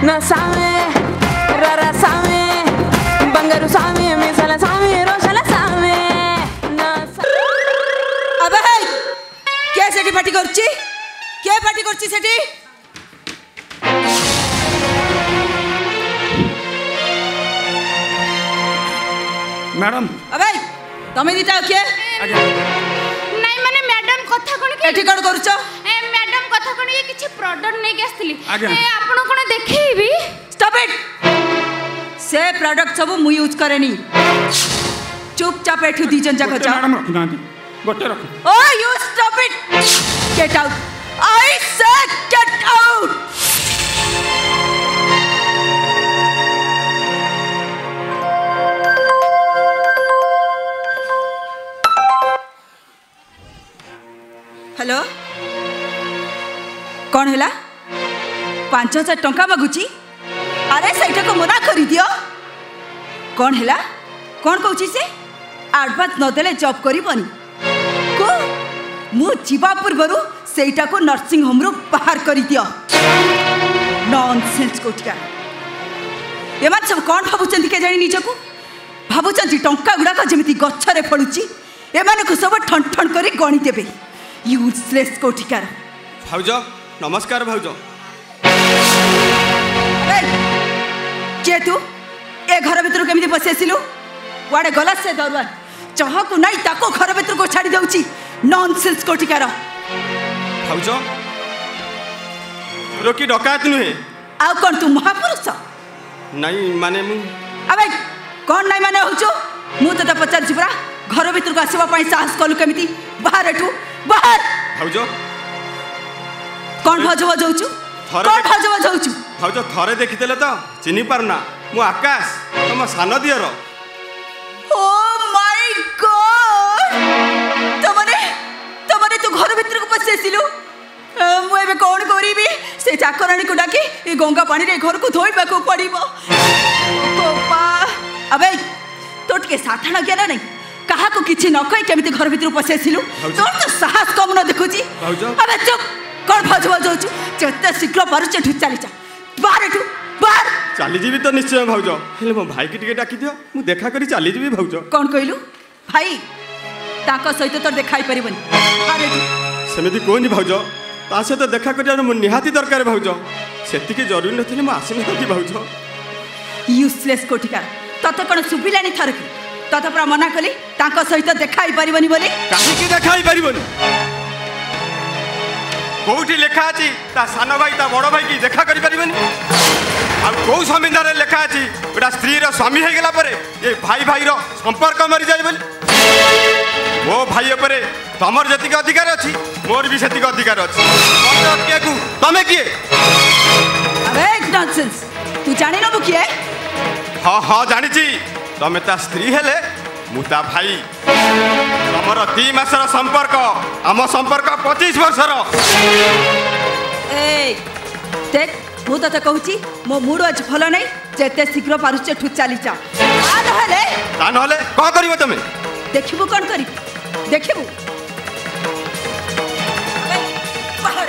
नसावे ररा सावे बंगारू सावे मिसाला सावे रोशाला सावे अबे के सेठी पार्टी करछि के पार्टी करछि सेठी मैडम अबे तमे दिटा के नहीं माने मैडम कथा कोन के एठी कोन करछ मैडम कथा कोन ये किछि प्रोडक्ट नै के आस्तिली आज्ञा। आपण कोन देखैबी स्टॉप इट से प्रोडक्ट सब मु यूज करेनी चुपचाप एठू दी जन जाको जा मैडम रखना गोटे रख oh you stop it get out I said get out hello कौन है 5,000 टंका मागुची अरे सहीटा को मना करी दियो कौन है कौन कहूँ से एडवांस नदेले जॉब करबनी को मु जीवा पूर्व सेटा को नर्सिंग होम रु बाहर कर दियो नॉनसेंस कोटिका एमान सब कौन भाबुचंती के जानी निजको भाबुचंती टंका गुड़ाक जमिति गछरे फळुची एमान को सब ठन ठन करी गणी देबे यूजलेस कोटिकार भाउज नमस्कार भाउज के तू ए घर भीतर केमिति पसि आसिलु वाडे गला से दरवार चाह को नहीं ताको घर भीतर को छाड़ी दउची नॉनसेंस कोटिकार भाउज रोकी डकायत नुहे आ कोन तू महापुरुष नहीं माने मु अबे कौन नहीं माने होचो मु तो पचार छिबरा घर भीतर को आसीबा पई साहस कलु केमिति बाहर एठू बाहर भाउज कौन भजवा जाउचु थरे कौन भजवा जाउचु भाउज थरे देखितेले तो चिनी पारना मु आकाश तम सान दियर ओ माय गॉड तमने तमने तू घर भीतर को पसि आसिलु मु एबे कौन करिबी से चाकरानी को डाकी ए गंगा पानी रे घर को धोइबा को पड़िबो कोपा अबे तोट के साथना ज्ञान नहीं कहा को किछि न कहि केमिति घर भीतर पसि आसिलु तोर तो साहस कम न देखुची अबे चुप कौन भजवा जाउचु जत्ते शीघ्र पारुचे ठु चली जा बाहर ठु बाहर चली जीवी तो निश्चय भाउज हेले मो भाई की टिके डाकी दियो मु देखा करी चली जीवी भाउज कौन कहलु भाई ताको सहित तो देखाई परिबनी अरे सेमिति कोनी भाउज ता से तो देखा करिया मु निहाती दरकार भाउज सेति के जरूरी नथिले मु आसी नथि भाउज यूजलेस कोटिकार तते कोन सुबिलानी थरक तते पूरा मना कली ताको सहित देखाई परिबनी बोली काहे की देखाई परिबनी कोठी लेखा अछि ता सानो भाई ता बड़ भाई की देखा करि परिबनी आ को संविधान रे लेखा अछि एटा स्त्री रो स्वामी हे गेला परे ए भाई भाई रो संपर्क मरि जाय बोली मो भाई ऊपर तमर जतिक अधिकार अछि मोर भी सेतिक अधिकार अछि के को तमे किए अबे नॉनसेंस तू जानि न बु किए हां हां जानि छी तमे ता स्त्री हेले मुता भाई तमर 3 मासर संपर्क आम संपर्क 25 वर्षर ए देख मु तते कहूची मो मूड आज भलो नहीं जेते शीघ्र पारुचे ठु चली जा ता नहले का करिवो तमे देखिबु कोन करी देखिबु बाहर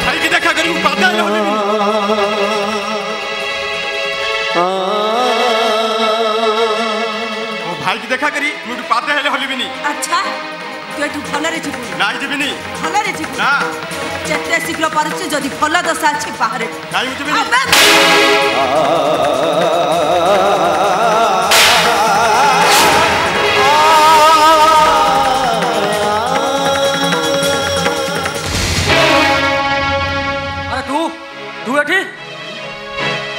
भाई की देखा करी पाता भाई की देखा करी मुझे पाते हेले होली बिनी अच्छा तू एठू भलो रे जीबु नाइ जीबिनी भलो रे जीबु ना जेते शीघ्र पारुचे जदी भलो दशा अछि बाहर नाइ जीबिनी अरे तू एठी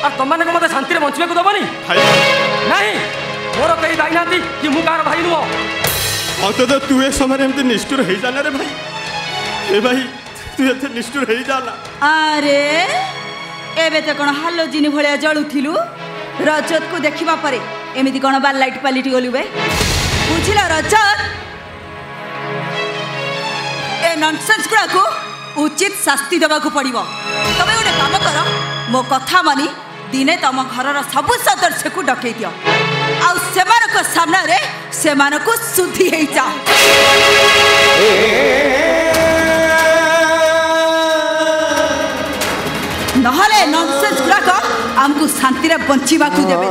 आ तुम माने को मते शांति रे बंचबे को दबनी भाई नहीं मोर कई दाई नाती कि मु कार भाई नुओ अंत तू ए समय एमती निष्ठुर हो जाना रे भाई ए भाई तू एते निष्ठुर हो जाला अरे एबे तो कोन हालो जिनी भलिया जळुथिलु रजत को देखिबा परे एमिति कोन बा लाइट पालिटी गलु बे बुझिला रजत ए नॉनसेंस गुडा को उचित शास्ति देबा को पड़िबो तबे ओने काम कर मो कथा मानी दिने तम घरर सब सदस्य को डकै दियो आ सेमानक सामना रे सेमानक सुधी हेई जा बंचिबा को देबे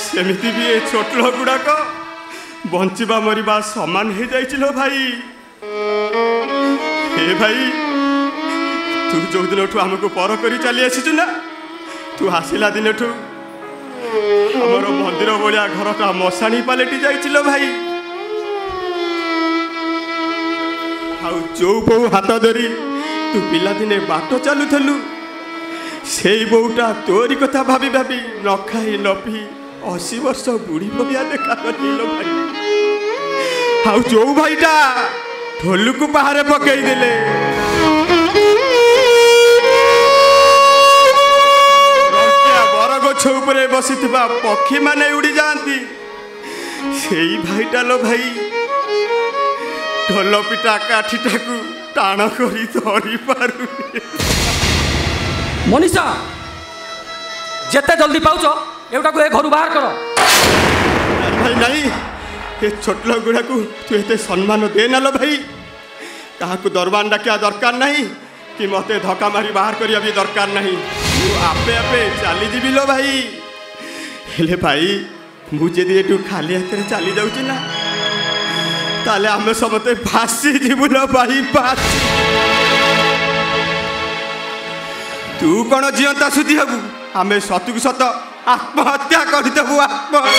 सेमिति भी ए छोटलो गुड़ाक बंचिबा मरिबा समान हो जाइछिलो भाई। हे भाई तू जो दिन आमको पर कर चली आसी ना तू आसला दिन आमर मंदिर भाया घरटा मशाणी पलटि जाइछिलो भाई। आउ जो बो हाथ धरी तू पिला दिने बाट चलुलु से बोटा तोरी कथा भाभी भाभी न खाई न पी 80 वर्ष बुढ़ी भैया देखा करेलो भाई। आउ जो भाईटा ढोलू को बाहर पकई देले बरगछ उपरे बसी पक्षी माने उड़ी जाती से भाईटा लो भाई ढोल पिटा काठीटा को टाण करी धरी पारु। मनीषा जेते जल्दी पाउछ एवटा को ए घर बाहर कर। भाई नहीं ये छोटलो गुड़ा को तू एते सम्मान दे ना लो भाई। कहा दरबार डाकिया दरकार नहीं कि मते धक्का मारी बाहर करिया भी दरकार नहीं। तू आपे आपे चली जीवी लो भाई। हेले भाई मुझे दिए तू खाली हाथ चली जाऊँ ना ताले आमे समते फासी जीवु लो भाई फासी। तू कौन जीवंता सुधी हबु आमे सतुक सत आत्महत्या करदेबु आत्महत्या।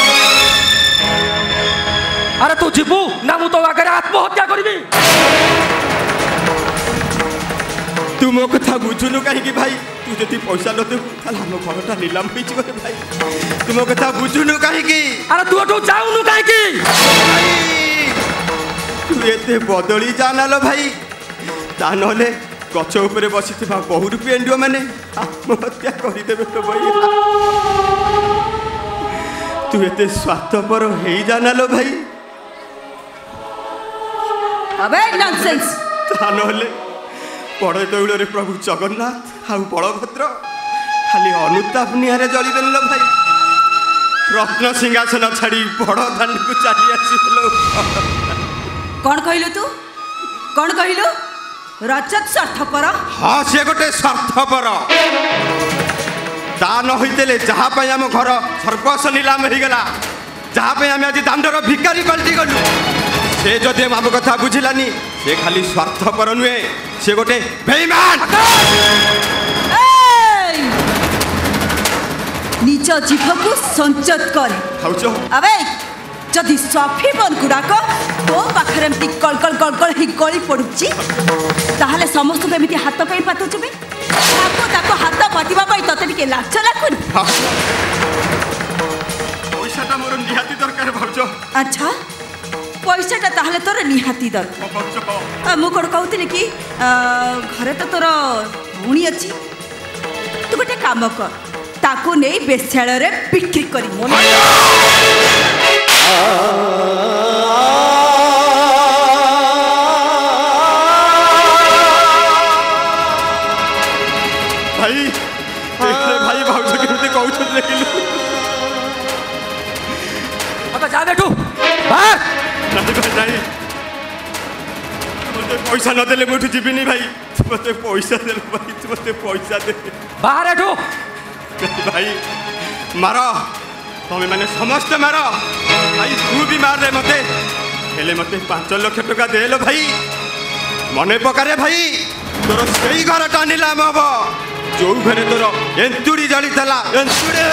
अरे तू जीवु ना मु तो आगे आत्महत्या करबी। तू मो कथा बुझुनु कहीं भाई तू जदि पैसा न देबु ताले हम घरटा नीलाम होई जिवो भाई। तू मो कथा बुझुनु कहीं। अरे तू एठू जाउनु कहीं तू एते बदली जाना लो भाई ता नले गछ उपरे बसी बहु पेंडुआ मैंने आत्महत्या करदेवे तो भाई। तू एते स्वार्थपर हो जाना लो भाई। अबे नॉनसेंस ता नले बड़ दौड़ रे प्रभु जगन्नाथ आउ बलभद्र खाली अनुताप निहारे जलिदेन लो भाई। रत्न सिंहासन छाड़ी बड़ दांड को चली आसिलो। कौन कहलु तू कौन कहलु रजत स्वार्थपर। हाँ सी गोटे स्वार्थपर ता न होते जहाँ आम घर सर्वस्व नीलाम हो गला जहाँ आम आज दांडर भिकारी पलटि गलु से जदि आम कथा बुझिलानी से खाली स्वार्थपर नुहे से गोटे बेईमान। निज जीभ को संचत कर। अबे जदि स्वाफी बन गुड़ाक तो पाखरे एमती गलगल गलगल ही गली पड़ुची ताहले समस्त को एमती हाथ कहीं पातुचबे ताको हाथ पातिबा पई तते टिके लाज लागुन। पैसाटा मोर निहाती दरकार भाउजो। अच्छा पैसाटा ताहले तोर निहाती दरकार। मु कोन कहउतिली कि घरे तो तोर भूणी अछि तू गोटे काम कर ताको नै बेस्याळ रे बिक्री करी मोन। भाई भाई भाउज केमती कहउछ देखिलु। अब जा बेटू बाहर नहीं भाई नहीं मते पैसा न देले मुठु जीविनी भाई। मते पैसा दे भाई मते पैसा दे बाहर एठू। भाई मार तुम्हें मैंने समस्त मार भाई तू भी मार दे मते हेले मते 5 लाख टका दे लो भाई। मने पकारे भाई तोर सही घर टा नीलाम हम जो घरे तोर एंतुड़ी जली थला एंतुड़ी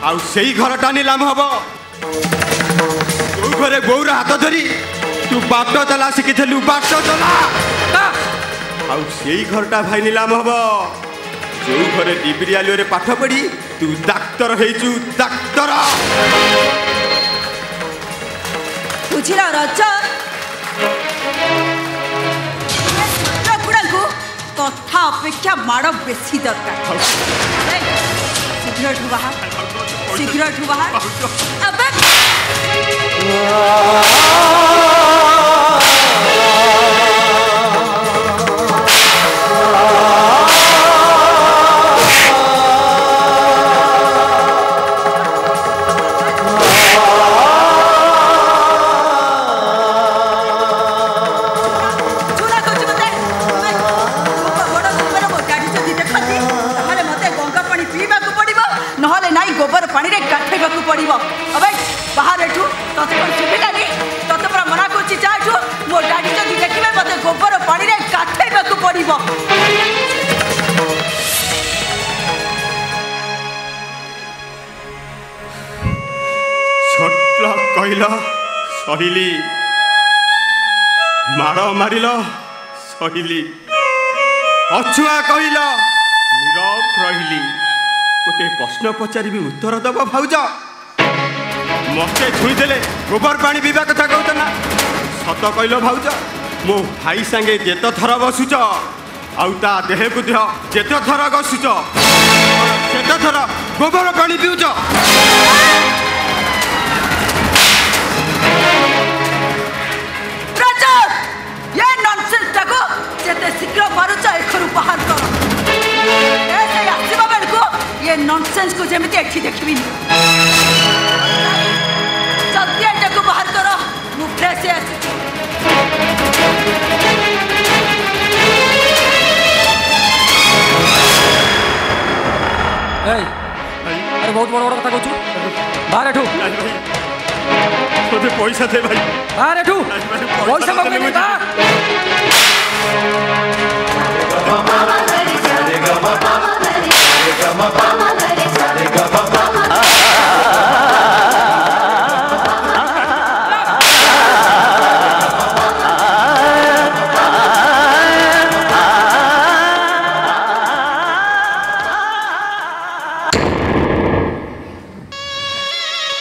आउ सही घर टा नीलाम हम जो घरे बौर हाथ धरी तू बाट चला शिखिलु बाट चला आउ सही घरटा भाई नीलाम हम जो घरे डिग्री आलुरे पाठ पढ़ी तू डाक्तर हेचु डाक्तर। बुझिला रजत गुड़ा को कथा अपेक्षा माड़ बेसी दरकार। शीघ्र बाहर अबे କହିଲ ସହିଲି, ମାଡ଼ ମାରିଲ ସହିଲି, ଅଛୁଆ କହିଲ ନୀରବ ରହିଲି। ଗୋଟେ ପ୍ରଶ୍ନ ପଚାରିବି ଉତ୍ତର ଦେବ ଭାଉଜ? ମତେ ଛୁଇଁଦେଲେ ଗୋବର ପାଣି ପିଇବା କଥା କହୁଛ ନା? ସତ କହିଲ ଭାଉଜ, ମୋ ଭାଇ ସାଙ୍ଗେ ଯେତେ ଥର ବସୁଛ ଆଉ ତା ଦେହକୁ ଦେହ ଯେତେ ଥର ଘଷୁଛ ସେତେ ଥର ଗୋବର ପାଣି ପିଉଛ? ଯେତେ ଶୀଘ୍ର ପାରୁଛ ଏ ଘରୁ ବାହାର କର। ଆସିବା ବେଳକୁ ଏ ନନସେନ୍ସକୁ ଯେମିତି ଏଠି ଦେଖିବିନି। ଜଲ୍ଦି ଏଟାକୁ ବାହାର କର, ମୁଁ ଫ୍ରେଶ ଆସିଛି। ଆରେ ବହୁତ ବଡ଼ ବଡ଼ କଥା କହୁଛୁ, ବାହାର ଏଠୁ। ମୋତେ ପଇସା ଦେ ଭାଇ, ବାହାର ଏଠୁ। ପଇସା ମଗେଇନି ବା।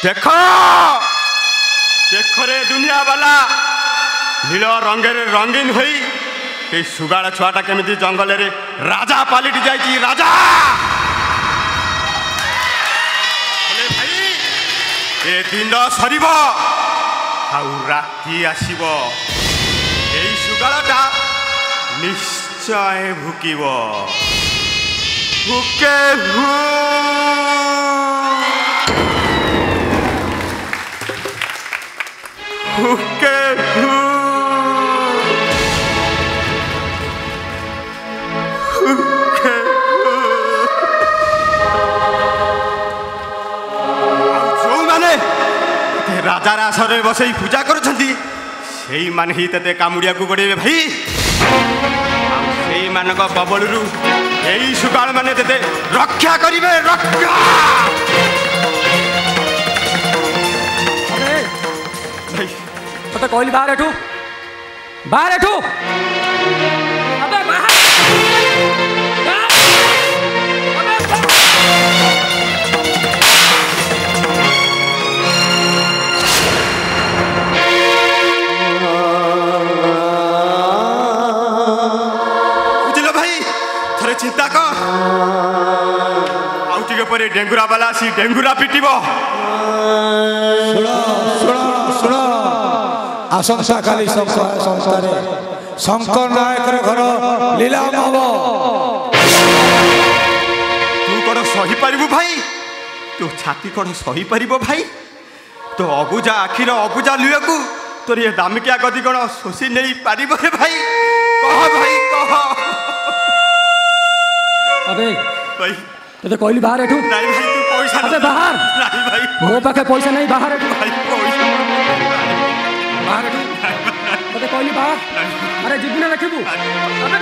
ଦେଖ ଦେଖ ରେ ଦୁନିଆ ବାଲା, ନୀଳ ରଙ୍ଗରେ ରଙ୍ଗୀନ ହୋଇ এই ସୁଗାଳ ଛୁଆଟା କେମିତି ଜଙ୍ଗଲରେ ରାଜା ପାଲିଟି ଯାଇଛି। ରାଜା ହେଲେ ଭାଇ, ଏ ଦିନ ସରିବ ଆଉ ରାତି ଆସିବ। এই ସୁଗାଳଟା ନିଶ୍ଚୟ ଭୁକିବ। ଭୁକେ ଭୁକେ রাজার আসরে বসাই পূজা করছেন সেইমানে হি তেতে কামুড়িয়া গোড়াইবে ভাই। সেইমানক কবলরু এই সুগাল মানে তেতে রক্ষা করিবে। রক্ষা তোতে কইলি বাহার এঠু, বাহার এঠু। আবে বাহার। চিন্তা কর, আউ টিকে পরে ডেঙ্গুরা বালা আসি ডেঙ্গুরা পিটিব। আসন্তাকালি সংস্থারে শঙ্কর নায়কের ঘর লীলাম হব। তু কোন সহি পারিবু ভাই? তো ছাতি কোন সহি পারিব ভাই? তো অবুজা আখির অবুজা লুয়েকু তোর এ দামিকিয়া গদি কোন শোষি নেই পারিব রে ভাই? কহ ভাই কহ। अबे भाई तो कहली बाहर एठू। नहीं भाई तू पैसा अबे बाहर। नहीं भाई मो पाखे पैसा नहीं, बाहर एठू। भाई पैसा बाहर एठू। तो कहली बाहर। अरे जीबू ना देखबू। अबे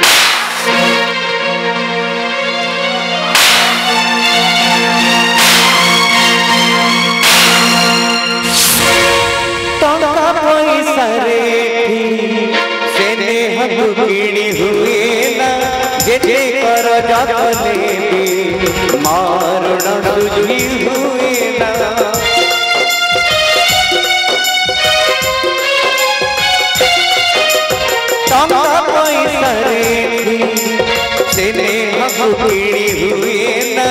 टका पैसा रे सेने हक किणी हुए ना जेठे कर जातले मारण तुझी हुए ना। टका पैसा रे सेने हक किणी हुए ना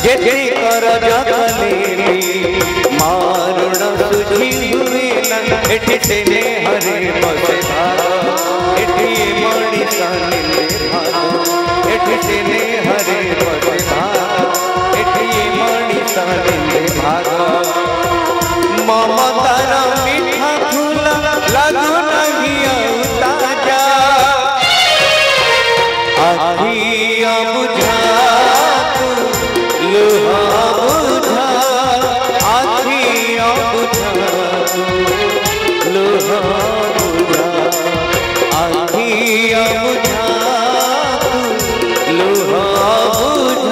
जेठे कर जातले मारण तुझी हुए ना। एठी सेने हरे बसे एठी मणि साने एठी सेने हरे बसे एठी मणि साने ममतार मीठा फूल लागू नहीं ताजा आखिया बुझा लुहा बुझा आखिया बुझा लुहा बुझा आखिया बुझा लुहा बुझा।